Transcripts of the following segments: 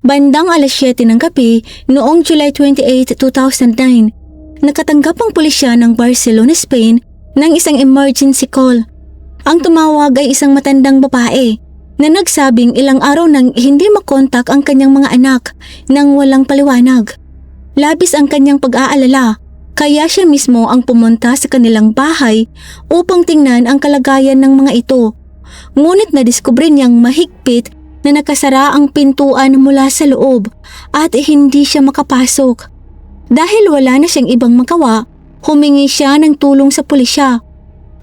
Bandang alas 7 ng gabi noong July 28, 2009, nakatanggap ang pulisya ng Barcelona, Spain ng isang emergency call. Ang tumawag ay isang matandang babae na nagsabing ilang araw nang hindi makontak ang kanyang mga anak nang walang paliwanag. Labis ang kanyang pag-aalala, kaya siya mismo ang pumunta sa kanilang bahay upang tingnan ang kalagayan ng mga ito. Ngunit nadiskubre niyang mahigpit na nakasara ang pintuan mula sa loob at hindi siya makapasok. Dahil wala na siyang ibang magawa, humingi siya ng tulong sa pulisya.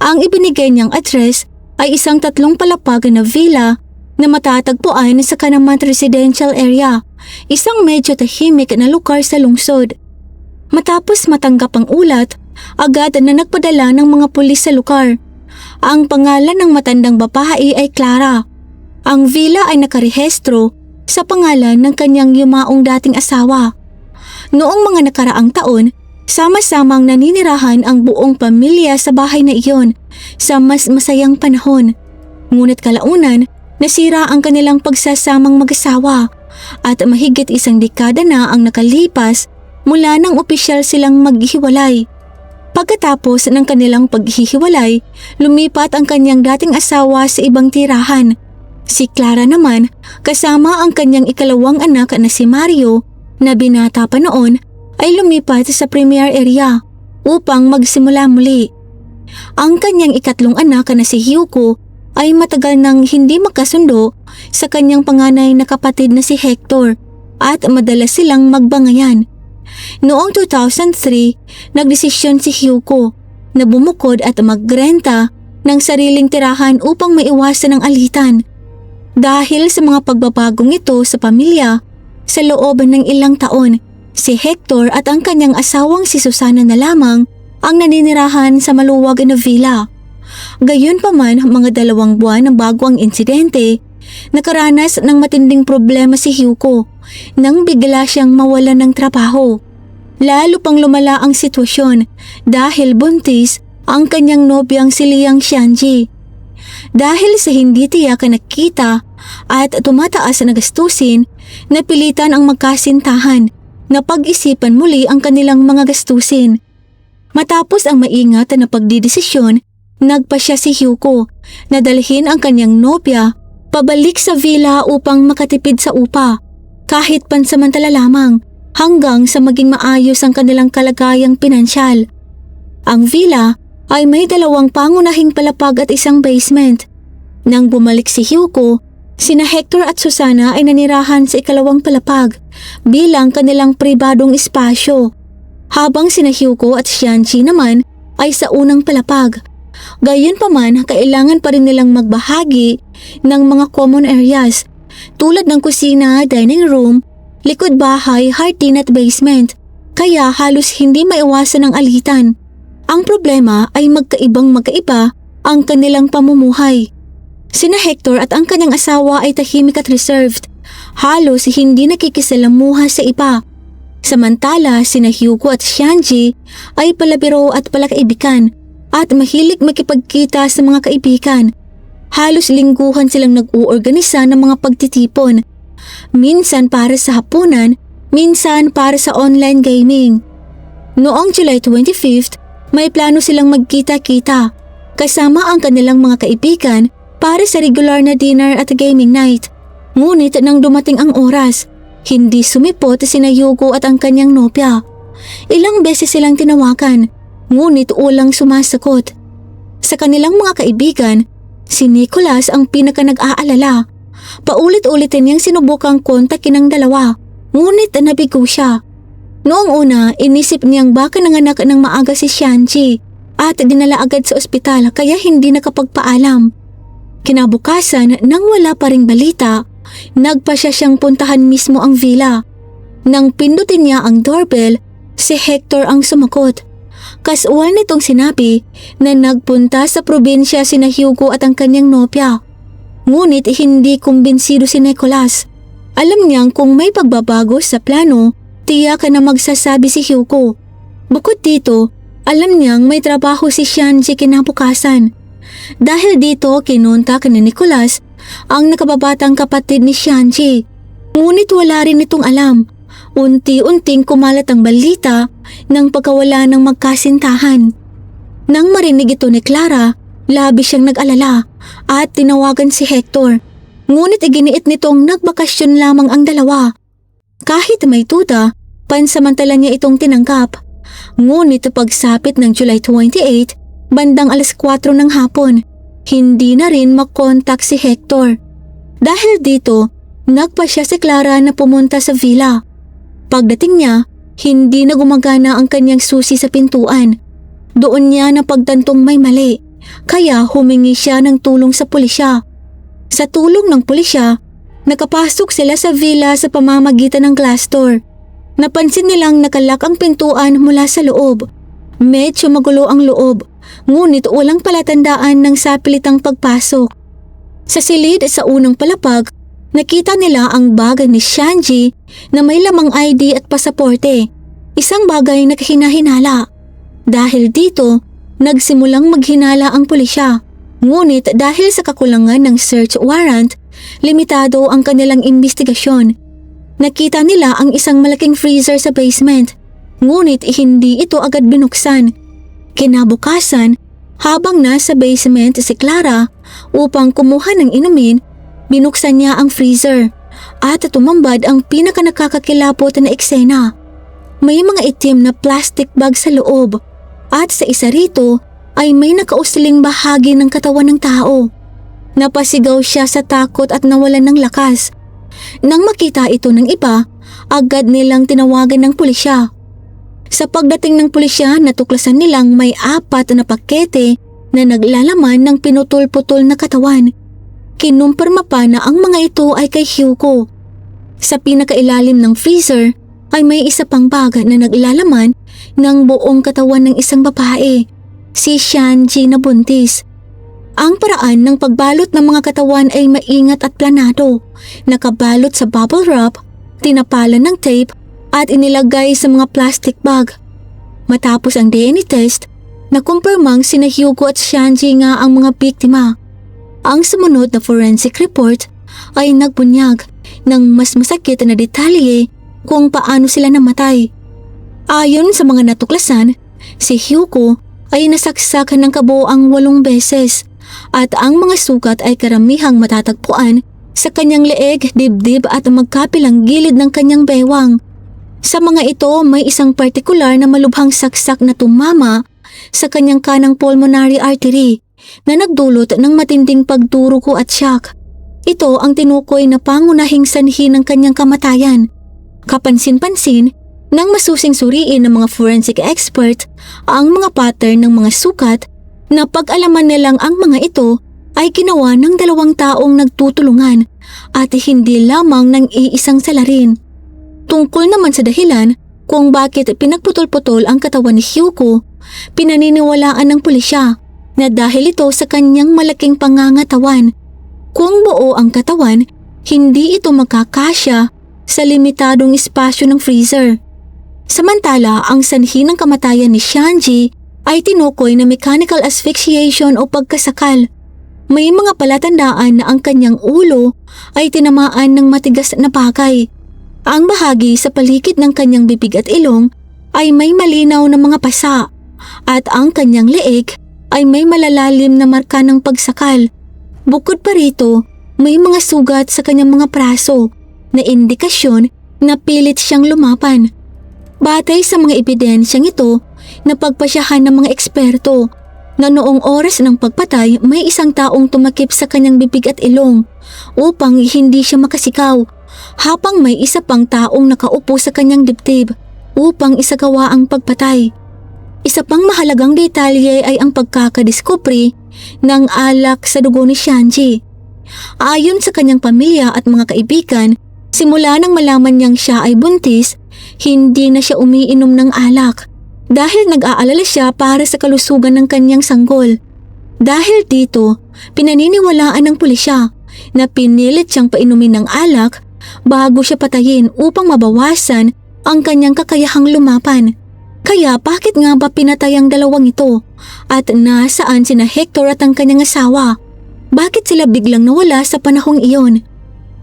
Ang ibinigay niyang address ay isang 3 palapag na villa na matatagpuan sa Canamant Residential Area, isang medyo tahimik na lugar sa lungsod. Matapos matanggap ang ulat, agad na nagpadala ng mga pulis sa lugar. Ang pangalan ng matandang babae ay Clara. Ang villa ay nakarehistro sa pangalan ng kanyang yumaong dating asawa. Noong mga nakaraang taon, sama-samang naninirahan ang buong pamilya sa bahay na iyon sa mas masayang panahon. Ngunit kalaunan, nasira ang kanilang pagsasamang mag-asawa at mahigit 1 dekada na ang nakalipas mula nang opisyal silang maghihiwalay. Pagkatapos ng kanilang paghihiwalay, lumipat ang kanyang dating asawa sa ibang tirahan. Si Clara naman, kasama ang kanyang ikalawang anak na si Mario na binata pa noon, ay lumipat sa premier area upang magsimula muli. Ang kanyang ikatlong anak na si Hyuko ay matagal nang hindi magkasundo sa kanyang panganay na kapatid na si Hector at madalas silang magbangayan. Noong 2003, nagdesisyon si Hyuko na bumukod at magrenta ng sariling tirahan upang maiwasan ang alitan. Dahil sa mga pagbabagong ito sa pamilya, sa loob ng ilang taon, si Hector at ang kanyang asawang si Susana na lamang ang naninirahan sa maluwag na villa. Gayunpaman, mga 2 buwan ng bago ang insidente, nakaranas ng matinding problema si Hyuko nang bigla siyang mawalan ng trabaho. Lalo pang lumala ang sitwasyon dahil buntis ang kanyang nobyang si Liang Xianji. Dahil sa hindi tiyak na kita at tumataas na gastusin, napilitan ang magkasintahan na pag-isipan muli ang kanilang mga gastusin. Matapos ang maingat na pagdidesisyon, nagpasya si Hyuko na dalhin ang kanyang nobya pabalik sa villa upang makatipid sa upa, kahit pansamantala lamang hanggang sa maging maayos ang kanilang kalagayang pinansyal. Ang villa ay may 2 pangunahing palapag at 1 basement. Nang bumalik si Hyuko, sina Hector at Susana ay nanirahan sa ikalawang palapag bilang kanilang pribadong espasyo, habang sina Hyuko at Xianji naman ay sa unang palapag. Gayunpaman, kailangan pa rin nilang magbahagi ng mga common areas tulad ng kusina, dining room, likod bahay, hardin at basement, kaya halos hindi maiwasan ang alitan. Ang problema ay magkaiba ang kanilang pamumuhay. Sina Hector at ang kanyang asawa ay tahimik at reserved, halos hindi nakikisalamuha sa iba. Samantala, sina Hyuko at Xianji ay palabiro at palakaibigan at mahilig makipagkita sa mga kaibigan. Halos lingguhan silang nag-uorganisa ng mga pagtitipon, minsan para sa hapunan, minsan para sa online gaming. Noong July 25th, may plano silang magkita-kita kasama ang kanilang mga kaibigan para sa regular na dinner at gaming night. Ngunit nang dumating ang oras, hindi sumipot sina Hyuko at ang kanyang nobya. Ilang beses silang tinawagan, ngunit walang sumasagot. Sa kanilang mga kaibigan, si Nicholas ang pinaka nag-aalala. Paulit-ulitin niyang sinubukang kontakin ang dalawa, ngunit nabigo siya. Noong una, inisip niyang baka nanganak ng maaga si Xianji at dinala agad sa ospital kaya hindi nakapagpaalam. Kinabukasan, nang wala pa ring balita, nagpasya siyang puntahan mismo ang villa. Nang pindutin niya ang doorbell, si Hector ang sumagot. Kasual nitong sinabi na nagpunta sa probinsya sina Hyuko at ang kanyang nobya. Ngunit hindi kumbinsido si Nicholas. Alam niyang kung may pagbabago sa plano, tiyak na magsasabi si Hyuko. Bukod dito, alam niyang may trabaho si Xianji kinabukasan. Dahil dito, kinontak ni Nicholas ang nakababatang kapatid ni Xianji. Ngunit wala rin itong alam. Unti-unting kumalat ang balita ng pagkawala ng magkasintahan. Nang marinig ito ni Clara, labis siyang nag-alala at tinawagan si Hector. Ngunit iginiit nitong nagbakasyon lamang ang dalawa. Kahit may tuta, pansamantala niya itong tinanggap. Ngunit pagsapit ng July 28, bandang 4:00 ng hapon, hindi na rin makontak si Hector. Dahil dito, nagpasya si Clara na pumunta sa villa. Pagdating niya, hindi na gumagana ang kanyang susi sa pintuan. Doon niya napagtantong may mali, kaya humingi siya ng tulong sa pulisya. Sa tulong ng pulisya, nakapasok sila sa villa sa pamamagitan ng glass door. Napansin nilang nakalak ang pintuan mula sa loob. Medyo magulo ang loob, ngunit walang palatandaan ng sapilitang pagpasok. Sa silid sa unang palapag, nakita nila ang bag ni Shanji na may lamang ID at pasaporte, isang bagay na kahinahinala. Dahil dito, nagsimulang maghinala ang pulisya. Ngunit dahil sa kakulangan ng search warrant, limitado ang kanilang investigasyon. Nakita nila ang isang malaking freezer sa basement, ngunit hindi ito agad binuksan. Kinabukasan, habang nasa basement si Clara upang kumuha ng inumin, binuksan niya ang freezer at tumambad ang pinakanakakakilabot na eksena. May mga itim na plastic bag sa loob at sa isa rito ay may nakausling bahagi ng katawan ng tao. Napasigaw siya sa takot at nawalan ng lakas. Nang makita ito ng iba, agad nilang tinawagan ng pulisya. Sa pagdating ng pulisya, natuklasan nilang may 4 na pakete na naglalaman ng pinutol-putol na katawan. Kinumpirma pa na ang mga ito ay kay Hyuko. Sa pinakailalim ng freezer ay may isa pang bag na naglalaman ng buong katawan ng isang babae, si Shanji na buntis. Ang paraan ng pagbalot ng mga katawan ay maingat at planado, nakabalot sa bubble wrap, tinapalan ng tape at inilagay sa mga plastic bag. Matapos ang DNA test, nakumpirmang sina Hyuko at Shanji nga ang mga biktima. Ang sumunod na forensic report ay nagbunyag ng mas masakit na detalye kung paano sila namatay. Ayon sa mga natuklasan, si Hyuko ay nasaksak ng kabuoang 8 beses at ang mga sugat ay karamihang matatagpuan sa kanyang leeg, dibdib at magkapilang gilid ng kanyang bewang. Sa mga ito, may isang partikular na malubhang saksak na tumama sa kanyang kanang pulmonary artery na nagdulot ng matinding pagdurugo at shock. Ito ang tinukoy na pangunahing sanhi ng kanyang kamatayan. Kapansin-pansin, nang masusing suriin ng mga forensic expert ang mga pattern ng mga sukat, na pag-alaman nilang ang mga ito ay ginawa ng 2 taong nagtutulungan at hindi lamang ng iisang salarin. Tungkol naman sa dahilan kung bakit pinagputol-putol ang katawan ni Hyuko, pinaniniwalaan ng pulisya na dahil ito sa kanyang malaking pangangatawan. Kung buo ang katawan, hindi ito magkakasya sa limitadong espasyo ng freezer. Samantala, ang sanhi ng kamatayan ni Shanji ay tinukoy na mechanical asphyxiation o pagkasakal. May mga palatandaan na ang kanyang ulo ay tinamaan ng matigas na bagay. Ang bahagi sa paligid ng kanyang bibig at ilong ay may malinaw na mga pasa at ang kanyang leeg ay may malalalim na marka ng pagsakal. Bukod pa rito, may mga sugat sa kanyang mga braso na indikasyon na pilit siyang lumapan. Batay sa mga ebidensyang ito, napagpasyahan ng mga eksperto na noong oras ng pagpatay may isang taong tumakip sa kanyang bibig at ilong upang hindi siya makasigaw, habang may isa pang taong nakaupo sa kanyang dibdib upang isagawa ang pagpatay. Isa pang mahalagang detalye ay ang pagkakadiskubre ng alak sa dugo ni Shanji. Ayon sa kanyang pamilya at mga kaibigan, simula nang malaman niyang siya ay buntis, hindi na siya umiinom ng alak dahil nag-aalala siya para sa kalusugan ng kanyang sanggol. Dahil dito, pinaniniwalaan ng pulisya na pinilit siyang painumin ng alak bago siya patayin upang mabawasan ang kanyang kakayahang lumapan. Kaya bakit nga ba pinatay ang 2 ito? At nasaan sina Hector at ang kanyang asawa? Bakit sila biglang nawala sa panahong iyon?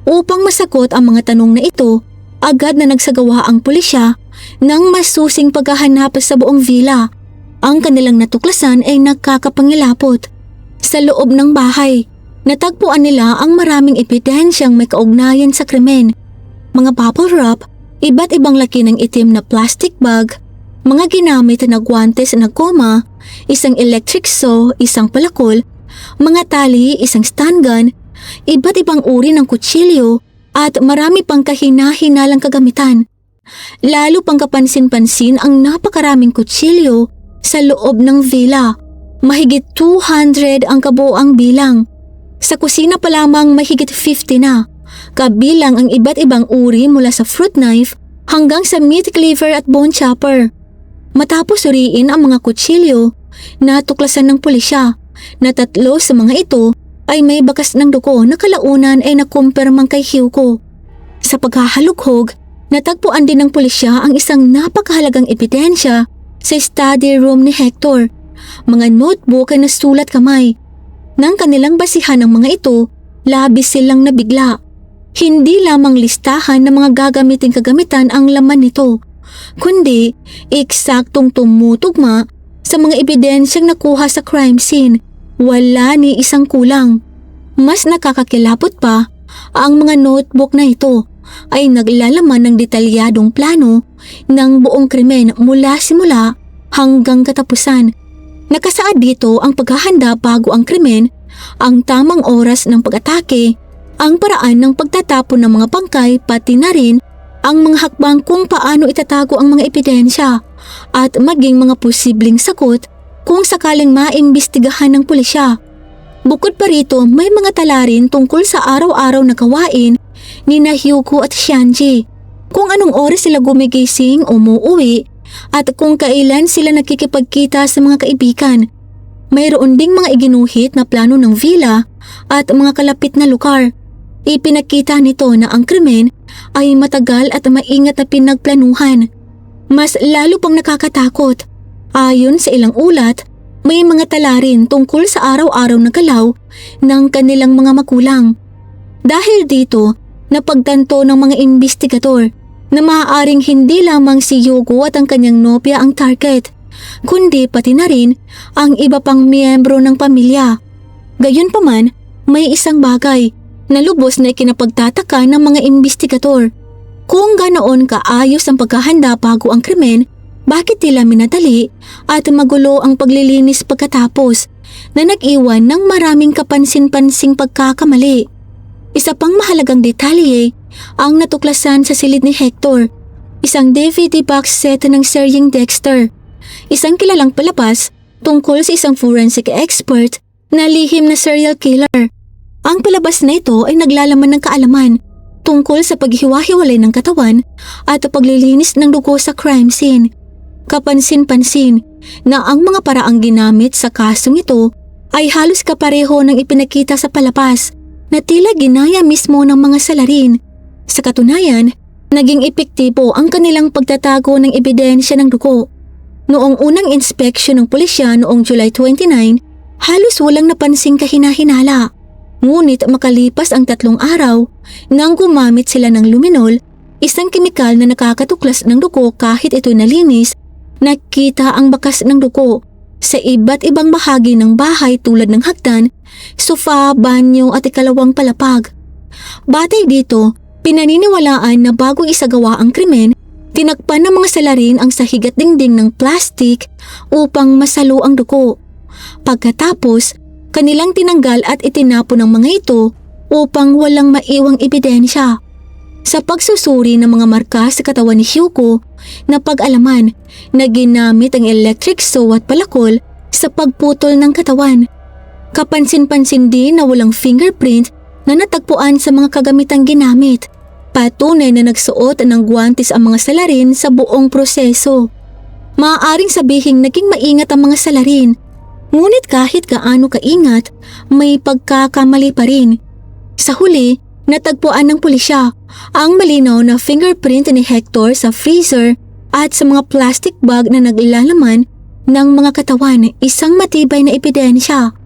Upang masagot ang mga tanong na ito, agad na nagsagawa ang pulisya ng masusing paghahanap sa buong villa. Ang kanilang natuklasan ay nakakapangilapot. Sa loob ng bahay, natagpuan nila ang maraming ebidensyang may kaugnayan sa krimen. Mga bubble wrap, iba't ibang laki ng itim na plastic bag, mga ginamit na guwantes na goma, isang electric saw, isang palakol, mga tali, isang stun gun, iba't ibang uri ng kutsilyo at marami pang kahina-hinalang kagamitan. Lalo pang kapansin-pansin ang napakaraming kutsilyo sa loob ng villa. Mahigit 200 ang kabuoang bilang. Sa kusina pa lamang mahigit 50 na, kabilang ang iba't ibang uri mula sa fruit knife hanggang sa meat cleaver at bone chopper. Matapos suriin ang mga kutsilyo, natuklasan ng pulisya na 3 sa mga ito ay may bakas ng dugo na kalaunan ay nakumpirmang kay Hyuko. Sa paghahalughog, natagpuan din ng pulisya ang isang napakahalagang ebidensya sa study room ni Hector. Mga notebook ay nasulat kamay. Nang kanilang basihan ng mga ito, labis silang nabigla. Hindi lamang listahan ng mga gagamiting kagamitan ang laman nito, kundi eksaktong tumutugma sa mga ebidensyang nakuha sa crime scene. Wala ni isang kulang. Mas nakakakilabot pa, ang mga notebook na ito ay naglalaman ng detalyadong plano ng buong krimen mula simula hanggang katapusan. Nakasaad dito ang paghahanda bago ang krimen, ang tamang oras ng pag-atake, ang paraan ng pagtatapon ng mga bangkay pati na rin ang mga hakbang kung paano itatago ang mga ebidensya at maging mga posibleng sagot kung sakaling maimbestigahan ng pulisya. Bukod pa rito, may mga tala rin tungkol sa araw-araw na gawain ni Hyuko at Shanji, kung anong oras sila gumigising o umuwi at kung kailan sila nakikipagkita sa mga kaibigan. Mayroon ding mga iginuhit na plano ng villa at mga kalapit na lugar. Ipinakita nito na ang krimen ay matagal at maingat na pinagplanuhan. Mas lalo pang nakakatakot. Ayon sa ilang ulat, may mga tala rin tungkol sa araw-araw na galaw ng kanilang mga magulang. Dahil dito, napagtanto ng mga investigador na maaaring hindi lamang si Yugo at ang kanyang nobya ang target, kundi pati na rin ang iba pang miyembro ng pamilya. Gayunpaman, may isang bagay na lubos na ikinapagtataka ng mga investigador. Kung ganoon kaayos ang paghahanda bago ang krimen, bakit tila minadali at magulo ang paglilinis pagkatapos na nag-iwan ng maraming kapansin-pansing pagkakamali? Isa pang mahalagang detalye ang natuklasan sa silid ni Hector, isang DVD box set ng seryeng Dexter, isang kilalang palabas tungkol sa isang forensic expert na lihim na serial killer. Ang palabas na ito ay naglalaman ng kaalaman tungkol sa paghiwa-hiwalay ng katawan at paglilinis ng dugo sa crime scene. Kapansin-pansin na ang mga paraang ginamit sa kasong ito ay halos kapareho ng ipinakita sa palabas na tila ginaya mismo ng mga salarin. Sa katunayan, naging epektibo ang kanilang pagtatago ng ebidensya ng dugo. Noong unang inspeksyon ng pulisya noong July 29, halos walang napansing kahina-hinala. Ngunit makalipas ang 3 araw, nang gumamit sila ng luminol, isang kemikal na nakakatuklas ng dugo kahit ito'y nalinis, nakita ang bakas ng dugo sa iba't ibang bahagi ng bahay tulad ng hagdan, sofa, banyo at ikalawang palapag. Batay dito, pinaniniwalaan na bago isagawa ang krimen, tinakpan ng mga salarin ang sahig at dingding ng plastik upang masalo ang dugo. Pagkatapos, kanilang tinanggal at itinapon ang mga ito upang walang maiwang ebidensya. Sa pagsusuri ng mga marka sa katawan ni Hyuko, napag-alaman na ginamit ang electric saw at palakol sa pagputol ng katawan. Kapansin-pansin din na walang fingerprint na natagpuan sa mga kagamitang ginamit. Patunay na nagsuot ng guwantes ang mga salarin sa buong proseso. Maaaring sabihing naging maingat ang mga salarin, ngunit kahit gaano kaingat, may pagkakamali pa rin. Sa huli, natagpuan ng pulisya ang malinaw na fingerprint ni Hector sa freezer at sa mga plastic bag na naglalaman ng mga katawan, isang matibay na ebidensya.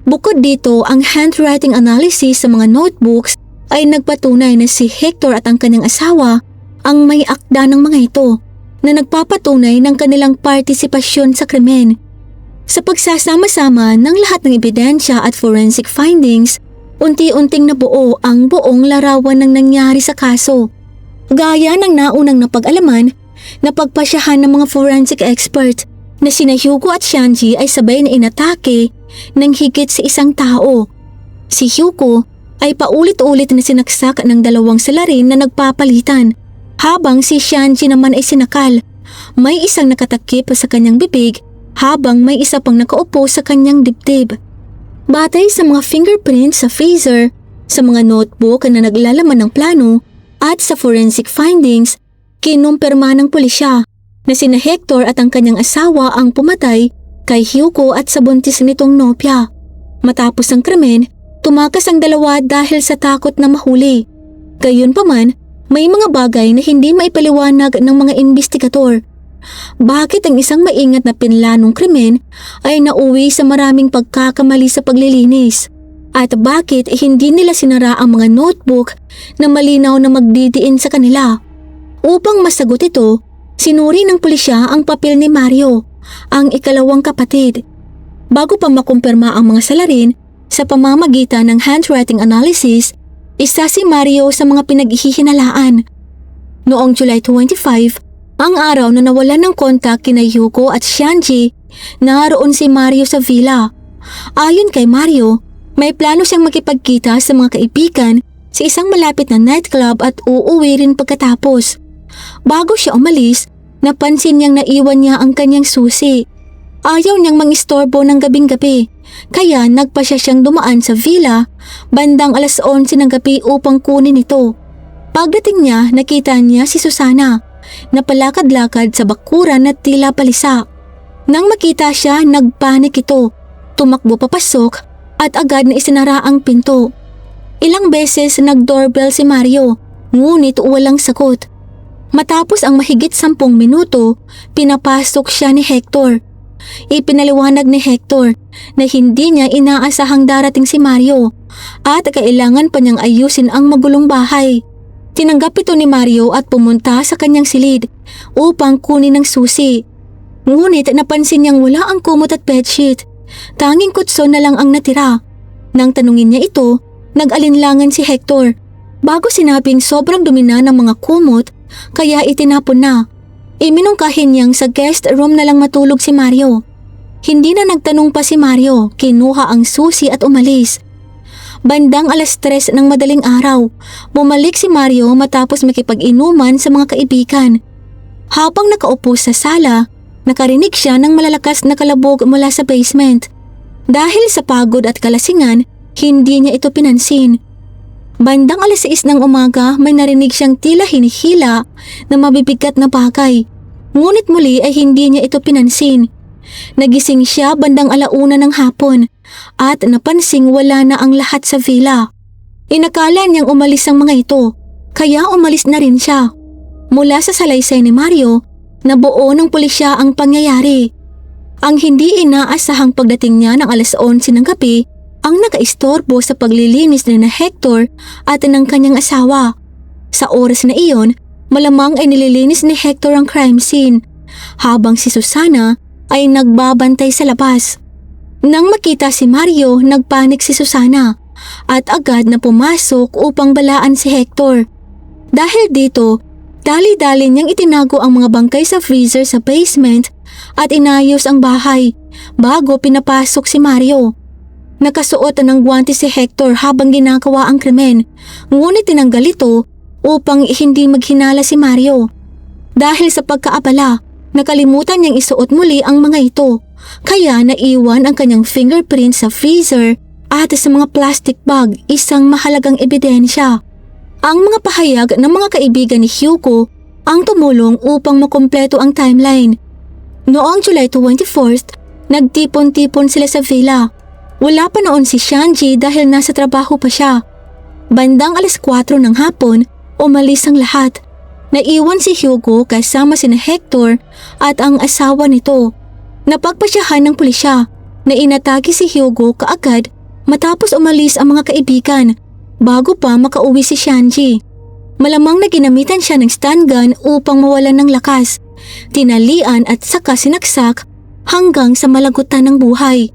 Bukod dito, ang handwriting analysis sa mga notebooks ay nagpatunay na si Hector at ang kanyang asawa ang may akda ng mga ito na nagpapatunay ng kanilang partisipasyon sa krimen. Sa pagsasama-sama ng lahat ng ebidensya at forensic findings, unti-unting nabuo ang buong larawan ng nangyari sa kaso. Gaya ng naunang napag-alaman, napagpasyahan ng mga forensic expert na sina Hugo at Shanji ay sabay na inatake ng higit sa isang tao. Si Hugo ay paulit-ulit na sinaksak ng dalawang salarin na nagpapalitan, habang si Shanji naman ay sinakal. May isang nakatakip sa kanyang bibig habang may isa pang nakaupo sa kanyang dibdib. Batay sa mga fingerprints sa freezer, sa mga notebook na naglalaman ng plano at sa forensic findings, kinumpirma ng pulisya na sina Hector at ang kanyang asawa ang pumatay kay Hugo at sa buntis nitong nopya. Matapos ang krimen, tumakas ang dalawa dahil sa takot na mahuli. Gayunpaman, may mga bagay na hindi maipaliwanag ng mga investigador. Bakit ang isang maingat na pinlanong krimen ay nauwi sa maraming pagkakamali sa paglilinis? At bakit hindi nila sinara ang mga notebook na malinaw na magdidiin sa kanila? Upang masagot ito, sinuri ng pulisya ang papel ni Mario, ang ikalawang kapatid. Bago pa makumpirma ang mga salarin, sa pamamagitan ng handwriting analysis, isa si Mario sa mga pinaghihinalaan. Noong July 25, ang araw na nawalan ng kontak kina Hugo at Shanji, naroon si Mario sa villa. Ayon kay Mario, may plano siyang makipagkita sa mga kaibigan sa isang malapit na nightclub at uuwi rin pagkatapos. Bago siya umalis, napansin niyang naiwan niya ang kanyang susi. Ayaw niyang mangistorbo ng gabing-gabi, kaya nagpa siyang dumaan sa villa bandang alas 11 ng gabi upang kunin ito. Pagdating niya, nakita niya si Susana na palakad-lakad sa bakuran na tila palisa. Nang makita siya, nagpanik ito, tumakbo papasok at agad na isinara ang pinto. Ilang beses nag-doorbell si Mario, ngunit walang sagot. Matapos ang mahigit 10 minuto, pinapasok siya ni Hector. Ipinaliwanag ni Hector na hindi niya inaasahang darating si Mario at kailangan pa niyang ayusin ang magulong bahay. Tinanggap ito ni Mario at pumunta sa kanyang silid upang kunin ang susi. Ngunit napansin niyang wala ang kumot at bedsheet. Tanging kutson na lang ang natira. Nang tanungin niya ito, nag-alinlangan si Hector. Bago sinabing sobrang dumi na ng mga kumot, kaya itinapon na. Iminungkahin niyang sa guest room na lang matulog si Mario. Hindi na nagtanong pa si Mario, kinuha ang susi at umalis. Bandang alas 3 ng madaling araw, bumalik si Mario matapos makipag-inuman sa mga kaibigan. Habang nakaupo sa sala, nakarinig siya ng malalakas na kalabog mula sa basement. Dahil sa pagod at kalasingan, hindi niya ito pinansin. Bandang alas 6 ng umaga, may narinig siyang tila hinihila na mabibigat na bagay. Ngunit muli ay hindi niya ito pinansin. Nagising siya bandang 1:00 ng hapon at napansing wala na ang lahat sa villa. Inakala niyang umalis ang mga ito, kaya umalis na rin siya. Mula sa salaysay ni Mario, nabuo ng pulisya ang pangyayari. Ang hindi inaasahang pagdating niya ng alas 11 ng gabi ang nakaistorbo sa paglilinis ni na Hector at ng kanyang asawa. Sa oras na iyon, malamang ay nililinis ni Hector ang crime scene, habang si Susana ay nagbabantay sa labas. Nang makita si Mario, nagpanik si Susana at agad na pumasok upang balaan si Hector. Dahil dito, dali-dali niyang itinago ang mga bangkay sa freezer sa basement at inayos ang bahay bago pinapasok si Mario. Nakasuot ng guwantes si Hector habang ginagawa ang krimen, ngunit tinanggal ito upang hindi maghinala si Mario. Dahil sa pagkaabala, nakalimutan niyang isuot muli ang mga ito, kaya naiwan ang kanyang fingerprint sa freezer at sa mga plastic bag, isang mahalagang ebidensya. Ang mga pahayag ng mga kaibigan ni Hugo ang tumulong upang makumpleto ang timeline. Noong July 24th, nagtipon-tipon sila sa villa. Wala pa noon si Shanji dahil nasa trabaho pa siya. Bandang alas 4 ng hapon, umalis ang lahat. Naiwan si Hugo kasama sina Hector at ang asawa nito. Napagpasyahan ng pulisya na inatake si Hugo kaagad matapos umalis ang mga kaibigan. bago pa makauwi si Shanji. Malamang na ginamitan siya ng stun gun upang mawalan ng lakas, tinalian at saka sinaksak hanggang sa malagutan ng buhay.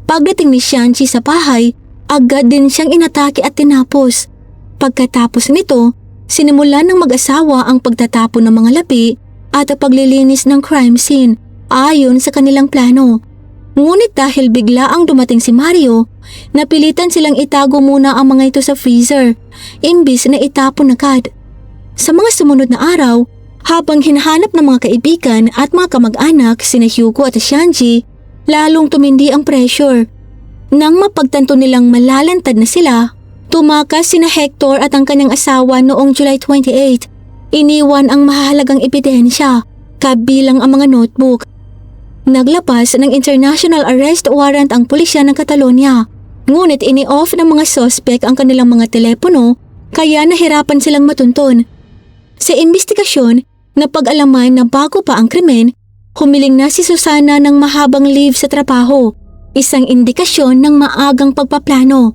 Pagdating ni Shanji sa bahay, agad din siyang inatake at tinapos. Pagkatapos nito, sinimulan ng mag-asawa ang pagtatapon ng mga labi at paglilinis ng crime scene ayon sa kanilang plano. Ngunit dahil bigla ang dumating si Mario, napilitan silang itago muna ang mga ito sa freezer, imbis na itapon agad. Sa mga sumunod na araw, habang hinahanap ng mga kaibigan at mga kamag-anak sina Hyugo at Shanji, lalong tumindi ang pressure. Nang mapagtanto nilang malalantad na sila, tumakas sina Hector at ang kanyang asawa noong July 28. Iniwan ang mahalagang ebidensya, kabilang ang mga notebook. Naglabas ng international arrest warrant ang pulisya ng Catalonia, ngunit ini-off ng mga suspect ang kanilang mga telepono kaya nahirapan silang matuntun. Sa investigasyon, napag-alaman na bago pa ang krimen, humiling na si Susana ng mahabang leave sa trabaho, isang indikasyon ng maagang pagpaplano.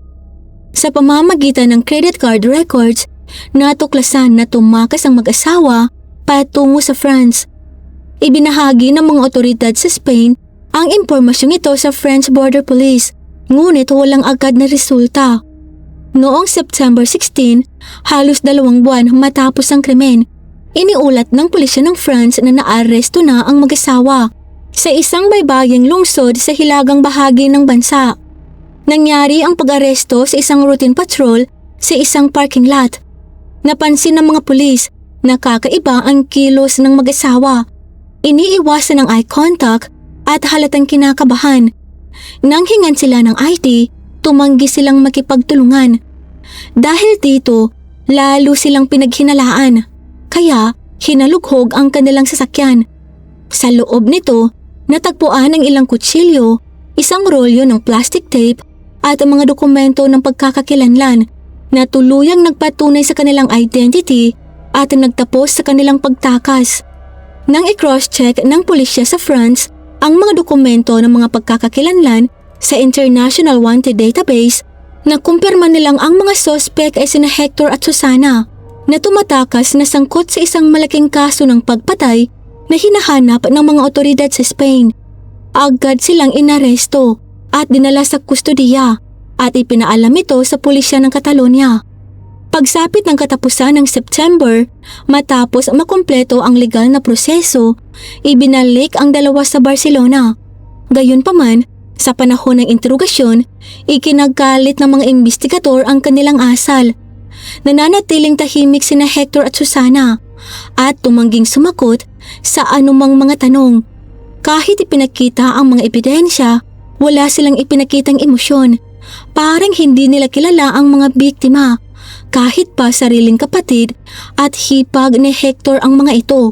Sa pamamagitan ng credit card records, natuklasan na tumakas ang mag-asawa patungo sa France. Ibinahagi ng mga otoridad sa Spain ang impormasyong ito sa French Border Police, ngunit walang agad na resulta. Noong September 16, halos 2 buwan matapos ang krimen, iniulat ng pulisya ng France na naaresto na ang mag-asawa sa isang baybaying lungsod sa hilagang bahagi ng bansa. Nangyari ang pag-aresto sa isang routine patrol sa isang parking lot. Napansin ng mga pulis na kakaiba ang kilos ng mag-asawa. Iniiwasan ang eye contact at halatang kinakabahan. Nang hingan sila ng ID, tumanggi silang makipagtulungan. Dahil dito, lalo silang pinaghinalaan, kaya hinalughog ang kanilang sasakyan. Sa loob nito, natagpuan ang ilang kutsilyo, isang rolyo ng plastic tape at ang mga dokumento ng pagkakakilanlan na tuluyang nagpatunay sa kanilang identity at nagtapos sa kanilang pagtakas. Nang i-cross-check ng pulisya sa France ang mga dokumento ng mga pagkakakilanlan sa International Wanted Database, nakumpirma nilang ang mga suspect ay sina Hector at Susana na tumatakas na sangkot sa isang malaking kaso ng pagpatay na hinahanap ng mga otoridad sa Spain. Agad silang inaresto at dinala sa kustodiya at ipinaalam ito sa pulisya ng Catalonia. Pagsapit ng katapusan ng September, matapos makumpleto ang legal na proseso, ibinalik ang dalawa sa Barcelona. Gayunpaman, sa panahon ng interogasyon, ikinagalit ng mga investigador ang kanilang asal. Nananatiling tahimik sina Hector at Susana at tumangging sumagot sa anumang mga tanong. Kahit ipinakita ang mga ebidensya, wala silang ipinakitang emosyon. Parang hindi nila kilala ang mga biktima. Kahit pa sariling kapatid at hipag ni Hector ang mga ito.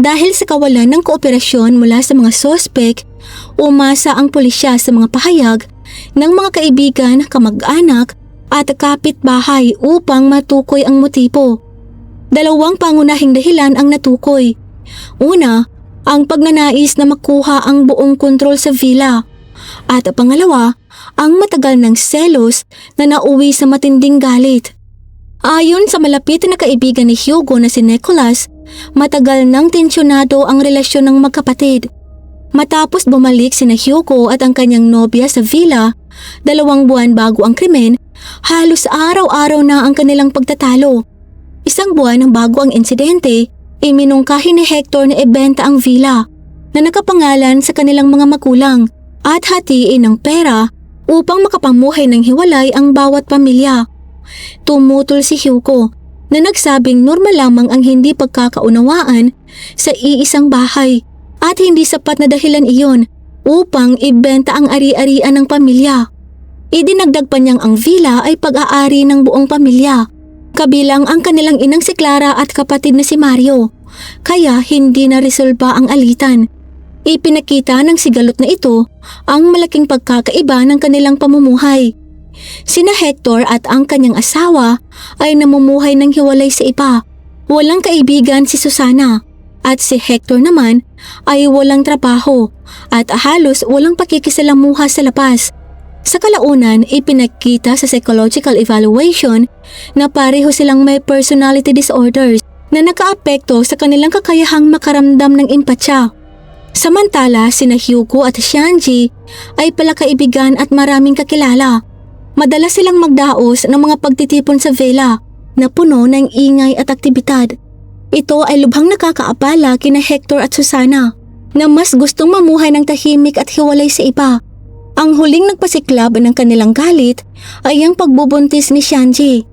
Dahil sa kawalan ng kooperasyon mula sa mga sospek, umasa ang pulisya sa mga pahayag ng mga kaibigan, kamag-anak at kapitbahay upang matukoy ang motibo. 2 pangunahing dahilan ang natukoy. Una, ang pagnanais na makuha ang buong kontrol sa villa. At pangalawa, ang matagal ng selos na nauwi sa matinding galit. Ayon sa malapit na kaibigan ni Hyugo na si Nicholas, matagal nang tensyonado ang relasyon ng magkapatid. Matapos bumalik sina Hyugo at ang kanyang nobya sa villa, 2 buwan bago ang krimen, halos araw-araw na ang kanilang pagtatalo. 1 buwan bago ang insidente, iminungkahi ni Hector na ibenta ang villa na nakapangalan sa kanilang mga magulang at hatiin ng pera upang makapamuhay ng hiwalay ang bawat pamilya. Tumutol si Hyugo na nagsabing normal lamang ang hindi pagkakaunawaan sa iisang bahay at hindi sapat na dahilan iyon upang ibenta ang ari-arian ng pamilya. Idinagdag pa niyang ang villa ay pag-aari ng buong pamilya, kabilang ang kanilang inang si Clara at kapatid na si Mario, kaya hindi na resolba ang alitan. Ipinakita ng sigalot na ito ang malaking pagkakaiba ng kanilang pamumuhay. Sina Hector at ang kanyang asawa ay namumuhay ng hiwalay sa iba. Walang kaibigan si Susana at si Hector naman ay walang trabaho at halos walang pakikisalamuha sa labas. Sa kalaunan, ipinakita sa psychological evaluation na pareho silang may personality disorders na nakaapekto sa kanilang kakayahang makaramdam ng empatya. Samantala, sina Hyuko at Shanji ay palakaibigan at maraming kakilala. Madalas silang magdaos ng mga pagtitipon sa villa na puno ng ingay at aktibidad. Ito ay lubhang nakakaabala kina Hector at Susana na mas gustong mamuhay ng tahimik at hiwalay sa iba. Ang huling nagpasiklab ng kanilang galit ay ang pagbubuntis ni Shanji.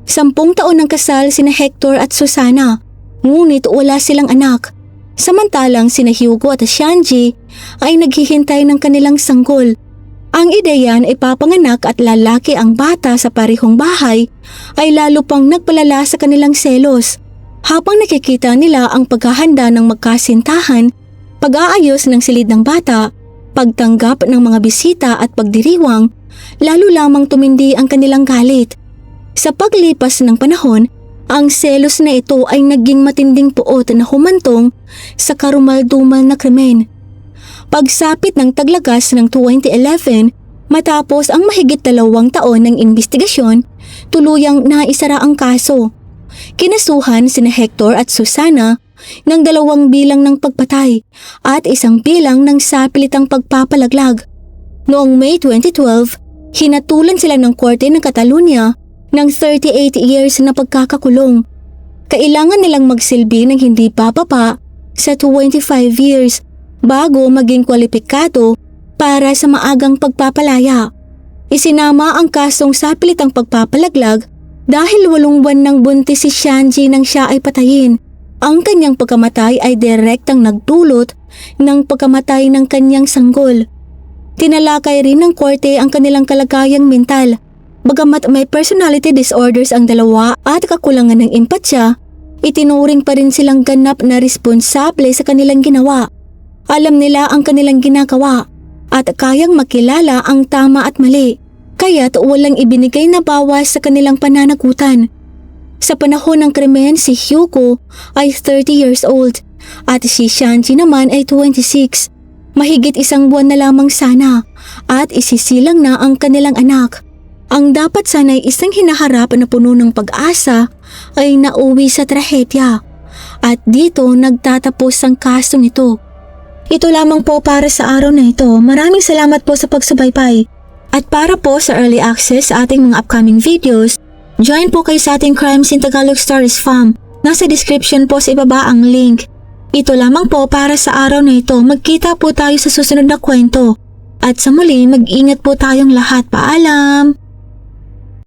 10 taon ng kasal sina Hector at Susana, ngunit wala silang anak. Samantalang sina Hyuko at Shanji ay naghihintay ng kanilang sanggol. Ang ideya na ipapanganak at lalaki ang bata sa parehong bahay ay lalo pang nagpalala sa kanilang selos. Habang nakikita nila ang paghahanda ng magkasintahan, pag-aayos ng silid ng bata, pagtanggap ng mga bisita at pagdiriwang, lalo lamang tumindi ang kanilang galit. Sa paglipas ng panahon, ang selos na ito ay naging matinding puot na humantong sa karumal-dumal na krimen. Pagsapit ng taglagas ng 2011, matapos ang mahigit 2 taon ng investigasyon, tuluyang naisara ang kaso. Kinasuhan sina Hector at Susana ng 2 bilang ng pagpatay at 1 bilang ng sapilitang pagpapalaglag. Noong May 2012, hinatulan sila ng Korte ng Catalonia ng 38 years na pagkakakulong. Kailangan nilang magsilbi ng hindi bababa sa 25 years bago maging kwalipikado para sa maagang pagpapalaya. Isinama ang kasong sapilitang pagpapalaglag dahil 8 buwan ng buntis si Shanji nang siya ay patayin. Ang kanyang pagkamatay ay direktang nagdulot ng pagkamatay ng kanyang sanggol. Tinalakay rin ng korte ang kanilang kalagayang mental. Bagamat may personality disorders ang dalawa at kakulangan ng empatya, itinuring pa rin silang ganap na responsable sa kanilang ginawa. Alam nila ang kanilang ginagawa at kayang makilala ang tama at mali, kaya't walang ibinigay na bawas sa kanilang pananagutan. Sa panahon ng krimen, si Hyuko ay 30 years old at si Shanji naman ay 26. Mahigit 1 buwan na lamang sana at isisilang na ang kanilang anak. Ang dapat sana'y isang hinaharap na puno ng pag-asa ay nauwi sa trahedya. At dito nagtatapos ang kasong ito. Ito lamang po para sa araw na ito. Maraming salamat po sa pagsubaybay. At para po sa early access sa ating mga upcoming videos, join po kayo sa ating Crimes in Tagalog Stories Fam. Nasa description po sa ibaba ang link. Ito lamang po para sa araw na ito. Magkita po tayo sa susunod na kwento. At sa muli, mag-ingat po tayong lahat. Paalam!